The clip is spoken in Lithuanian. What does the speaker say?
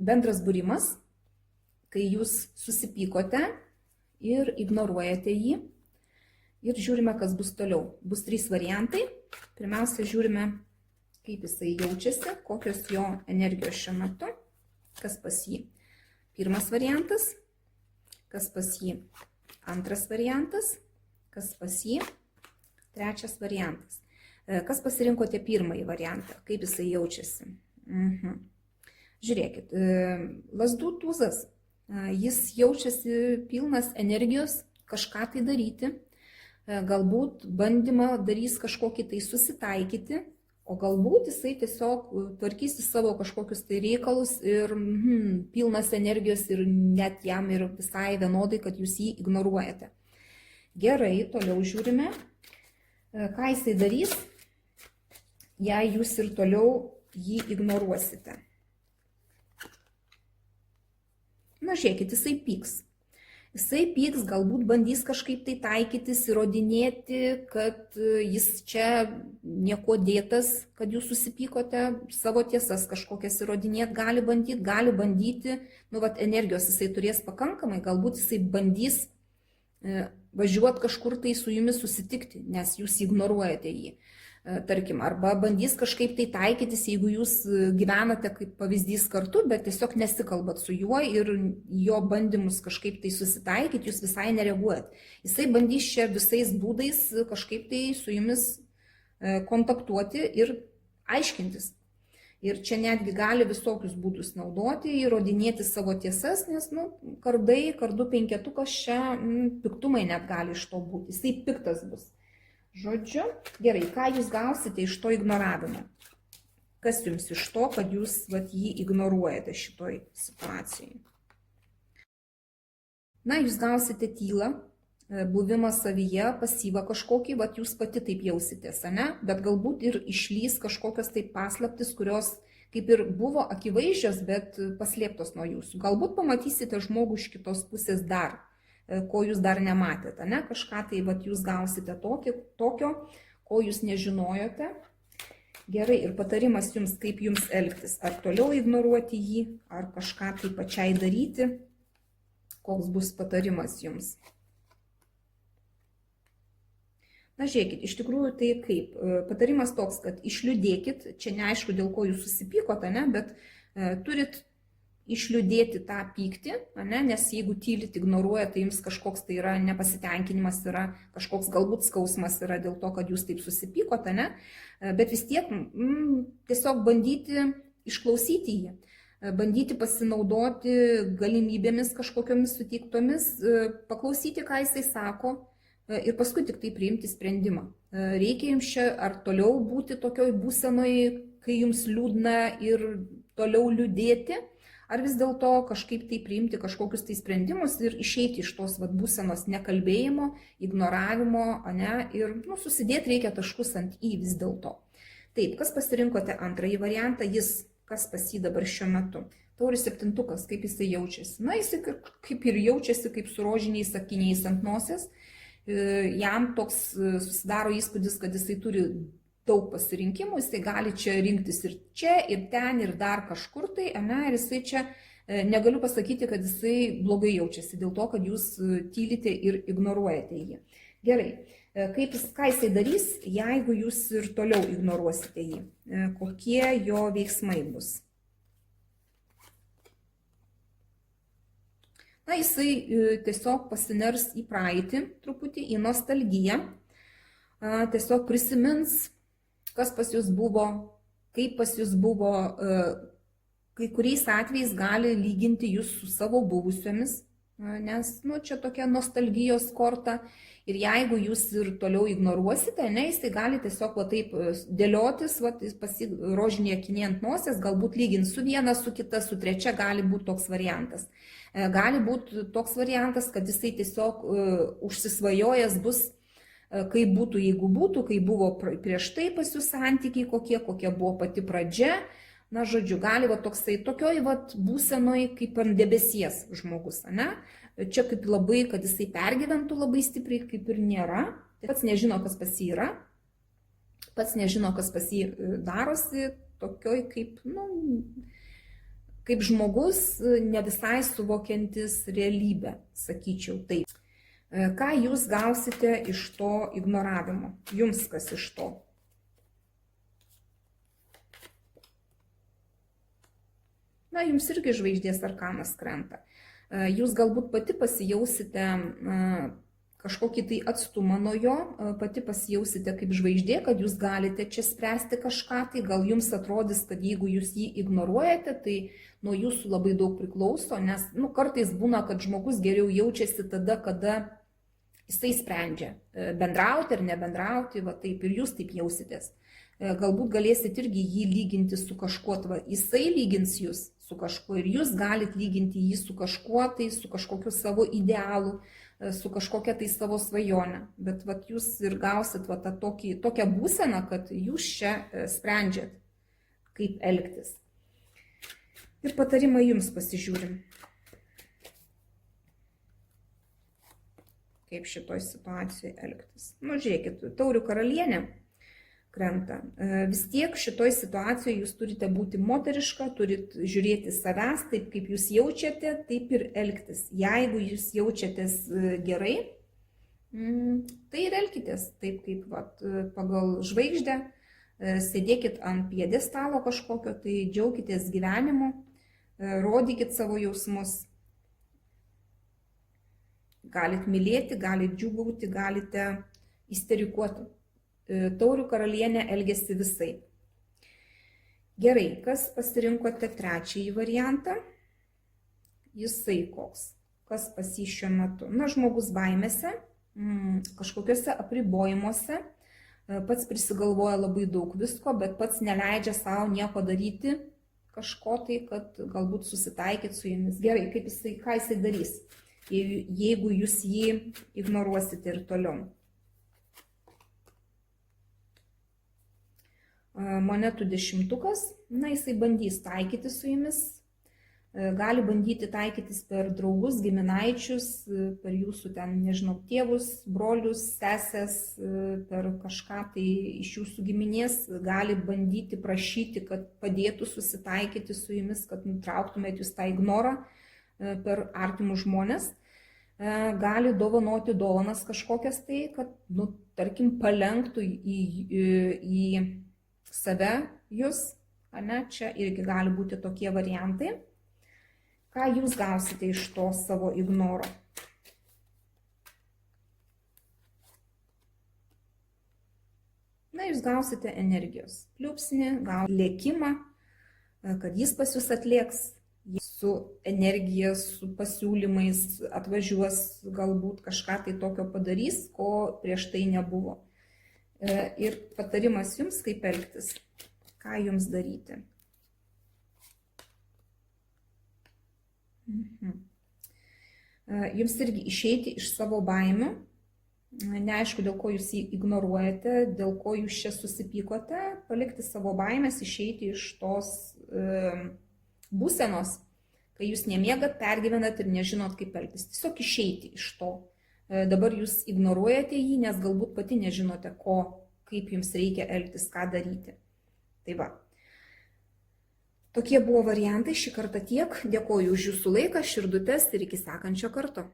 bendras būrimas, kai jūs susipykote ir ignoruojate jį. Ir žiūrime, kas bus toliau. Bus 3 variantai. Pirmiausia, žiūrime, kaip jisai jaučiasi, kokios jo energijos šiuo metu, kas pas jį. Pirmas variantas, kas pas jį. Antras variantas, kas pas jį. Trečias variantas. Kas pasirinkote pirmąjį variantą, kaip jisai jaučiasi. Žiūrėkit, lazdų tūzas, jis jaučiasi pilnas energijos kažką tai daryti. Galbūt bandymą darys kažkokį tai susitaikyti, o galbūt jisai tiesiog tvarkysi savo kažkokius tai reikalus ir pilnas energijos ir net jam ir visai vienodai, kad jūs jį ignoruojate. Gerai, toliau žiūrime, ką jisai darys, jei jūs ir toliau jį ignoruosite. Na, žiūrėkit, jisai pyks. Jisai pyks, galbūt bandys kažkaip tai taikytis, įrodinėti, kad jis čia nieko dėtas, kad jūs susipykote, savo tiesas kažkokias įrodinėti, gali bandyti, energijos jisai turės pakankamai, galbūt jisai bandys važiuoti kažkur tai su jumis susitikti, nes jūs ignoruojate jį. Tarkim, arba bandys kažkaip tai taikytis, jeigu jūs gyvenate kaip pavyzdys kartu, bet tiesiog nesikalbat su juo ir jo bandymus kažkaip tai susitaikyti, jūs visai nereaguojat. Jisai bandys čia visais būdais kažkaip tai su jumis kontaktuoti ir aiškintis. Ir čia netgi gali visokius būdus naudoti, įrodinėti savo tiesas, nes kardų penketukas čia piktumai net gali iš to būti. Jisai piktas bus. Žodžiu, gerai, ką jūs gausite iš to ignoravimo? Kas jums iš to, kad jūs jį ignoruojate šitoj situacijai? Na, jūs gausite tylą, buvimą savyje, pasyvą kažkokį, jūs pati taip jausitės, ne? Bet galbūt ir išlys kažkokios taip paslaptis, kurios kaip ir buvo akivaizdžios, bet paslėptos nuo jūsų. Galbūt pamatysite žmogų iš kitos pusės dar, ko jūs dar nematėte, ne? Kažką tai jūs gausite tokio, ko jūs nežinojote. Gerai, ir patarimas jums, kaip jums elgtis. Ar toliau ignoruoti jį, ar kažką tai pačiai daryti. Koks bus patarimas jums? Na, žiūrėkit, iš tikrųjų tai kaip? Patarimas toks, kad išliūdėkit, čia neaišku, dėl ko jūs susipykote, ne? Bet turit išliūdėti tą pyktį, nes jeigu tylit, ignoruojate, tai jums kažkoks tai yra nepasitenkinimas, yra kažkoks galbūt skausmas yra dėl to, kad jūs taip susipykote, ne? Bet vis tiek tiesiog bandyti išklausyti jį, bandyti pasinaudoti galimybėmis kažkokiomis suteiktomis, paklausyti, ką jisai sako ir paskui tik tai priimti sprendimą. Reikia jums čia ar toliau būti tokioj būsenoj, kai jums liūdna ir toliau liūdėti, ar vis dėlto kažkaip tai priimti kažkokius tai sprendimus ir išeiti iš tos būsenos nekalbėjimo, ignoravimo, ir susidėti reikia taškus ant į vis dėlto. Taip, kas pasirinkote antrąjį variantą, kas pas jį dabar šiuo metu? Taurės septintukas, kaip jisai jaučiasi? Na, jisai kaip ir jaučiasi, kaip su rožiniais akiniais ant nosies. Jam toks susidaro įspūdis, kad jisai turi daug pasirinkimų, jisai gali čia rinktis ir čia, ir ten, ir dar kažkur tai, ir jisai čia, negaliu pasakyti, kad jisai blogai jaučiasi dėl to, kad jūs tylite ir ignoruojate jį. Gerai, ką jisai darys, jeigu jūs ir toliau ignoruosite jį? Kokie jo veiksmai bus? Na, jisai tiesiog pasiners į praeitį truputį, į nostalgiją, tiesiog prisimins, kas pas jūs buvo, kaip pas jūs buvo, kai kuriais atvejais gali lyginti jūs su savo buvusiomis, nes čia tokia nostalgijos korta ir jeigu jūs ir toliau ignoruosite, jisai gali tiesiog taip dėliotis, rožinį akinį ant nosies, galbūt lyginti su viena, su kita, su trečia, gali būti toks variantas. Gali būti toks variantas, kad jisai tiesiog užsisvajojęs bus, kaip būtų, jeigu būtų, kai buvo prieš tai pas jūs santykiai, kokia buvo pati pradžia. Na, žodžiu, gali tokioj būsenoj kaip ant debesies žmogus, Čia kaip labai, kad jisai pergyventų labai stipriai, kaip ir nėra. Pats nežino, kas pas jį yra. Pats nežino, kas pas jį darosi, tokioj kaip, kaip žmogus ne visai suvokiantis realybę, sakyčiau taip. Ką jūs gausite iš to ignoravimo? Jums kas iš to? Na, jums irgi žvaigždės arkanas krenta. Jūs galbūt pati pasijausite kažkokį tai atstumą nuo jo, pati pasijausite kaip žvaigždė, kad jūs galite čia spręsti kažką, tai gal jums atrodys, kad jeigu jūs jį ignoruojate, tai nuo jūsų labai daug priklauso, nes kartais būna, kad žmogus geriau jaučiasi tada, kada jisai sprendžia bendrauti ar nebendrauti, va taip ir jūs taip jausitės. Galbūt galėsit irgi jį lyginti su kažkuo, jisai lygins jūs su kažkuo ir jūs galit lyginti jį su kažkuo, tai su kažkokiu savo idealu, su kažkokia tai savo svajonė. Bet vat, jūs ir gausit vat, tokią būseną, kad jūs čia sprendžiat, kaip elgtis. Ir patarimą jums pasižiūrim. Kaip šitoj situacijoje elgtis. Žiūrėkit, taurių karalienė krenta. Vis tiek šitoj situacijoje jūs turite būti moteriška, turit žiūrėti savęs, taip kaip jūs jaučiate, taip ir elgtis. Jeigu jūs jaučiatės gerai, tai ir elkitės taip kaip pagal žvaigždę, sėdėkit ant pjedestalo kažkokio, tai džiaukitės gyvenimu, rodykit savo jausmus. Galit mylėti, galit džiūgauti, galite isterikuoti. Taurių karalienė elgėsi visai. Gerai, kas pasirinkote trečiąjį variantą? Jisai koks? Kas pas jį šiuo metu? Žmogus baimėse, kažkokiuose apribojimuose, pats prisigalvoja labai daug visko, bet pats neleidžia savo nieko daryti kažko tai, kad galbūt susitaikyt su jumis. Gerai, ką jisai darys, jeigu jūs jį ignoruosite ir toliau. Monetų dešimtukas, jisai bandys taikyti su jumis, gali bandyti taikytis per draugus, giminaičius, per jūsų ten, nežinau, tėvus, brolius, sesės, per kažką tai iš jūsų giminės, gali bandyti prašyti, kad padėtų susitaikyti su jumis, kad nutrauktumėt jūs tą ignorą per artimus žmonės. Gali dovanoti dovanas kažkokias tai, kad, tarkim, palenktų į save jūs, čia irgi gali būti tokie variantai. Ką jūs gausite iš to savo ignoro? Jūs gausite energijos pliūpsnį, lėkimą, kad jis pas jūs atlėks, su energija, su pasiūlymais atvažiuos, galbūt kažką tai tokio padarys, ko prieš tai nebuvo. Ir patarimas jums, kaip elgtis, ką jums daryti. Jums irgi išeiti iš savo baimių, neaišku, dėl ko jūs jį ignoruojate, dėl ko jūs čia susipykote, palikti savo baimės, išeiti iš tos būsenos, kai jūs nemiegat, pergyvenat ir nežinot, kaip elgtis. Tiesiog išeiti iš to. Dabar jūs ignoruojate jį, nes galbūt pati nežinote, kaip jums reikia elgtis, ką daryti. Tai va. Tokie buvo variantai šį kartą tiek. Dėkoju už jūsų laiką, širdutes ir iki sekančio karto.